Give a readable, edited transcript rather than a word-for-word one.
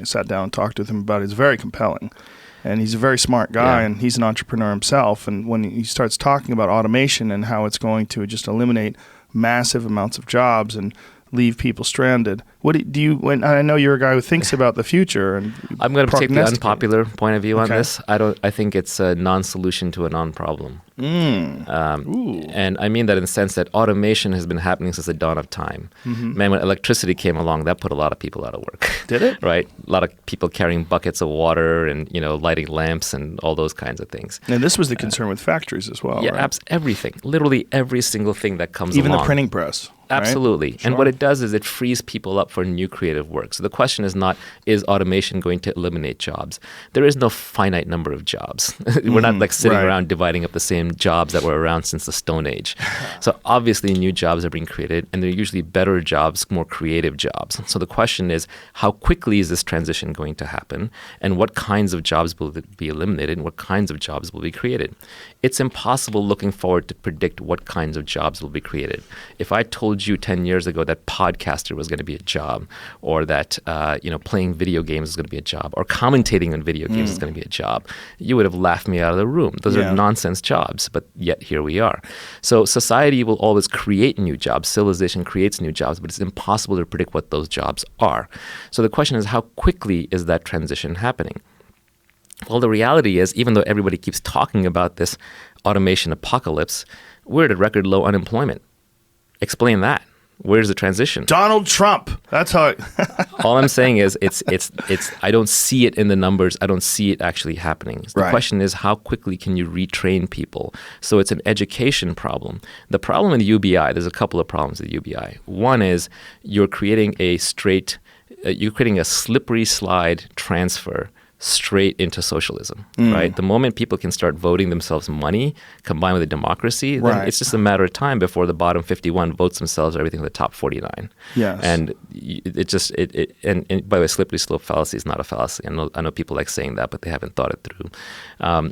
I sat down and talked with him about it. It's very compelling. And he's a very smart guy, and he's an entrepreneur himself. And when he starts talking about automation and how it's going to just eliminate massive amounts of jobs and leave people stranded, when I know you're a guy who thinks about the future, and I'm going to take the unpopular point of view on this. I think it's a non-solution to a non-problem. And I mean that in the sense that automation has been happening since the dawn of time. Man, when electricity came along, that put a lot of people out of work. Did it? Right? A lot of people carrying buckets of water and, lighting lamps and all those kinds of things. And this was the concern with factories as well, right? Everything. Literally every single thing that comes Even along. the printing press. Absolutely. Right? Sure. And what it does is it frees people up for new creative work. So the question is not, is automation going to eliminate jobs? There is no finite number of jobs. We're not like sitting around dividing up the same jobs that were around since the Stone Age. So obviously new jobs are being created, and they're usually better jobs, more creative jobs. So the question is, how quickly is this transition going to happen? And what kinds of jobs will be eliminated, and what kinds of jobs will be created? It's impossible looking forward to predict what kinds of jobs will be created. If I told you 10 years ago that podcaster was going to be a job, or that playing video games is going to be a job, or commentating on video games is going to be a job, you would have laughed me out of the room. Those are nonsense jobs, but yet here we are. So society will always create new jobs. Civilization creates new jobs, but it's impossible to predict what those jobs are. So the question is, how quickly is that transition happening? Well, the reality is, even though everybody keeps talking about this automation apocalypse, we're at a record low unemployment. Explain that. Where's the transition? Donald Trump. That's how. All I'm saying is, it's. I don't see it in the numbers. I don't see it actually happening. So the question is, how quickly can you retrain people? So it's an education problem. The problem with UBI, there's a couple of problems with UBI. One is you're creating a slippery slide transfer straight into socialism, right? The moment people can start voting themselves money combined with a democracy, then it's just a matter of time before the bottom 51 votes themselves everything in the top 49. Yes. And and by the way, slippery slope fallacy is not a fallacy. I know people like saying that, but they haven't thought it through.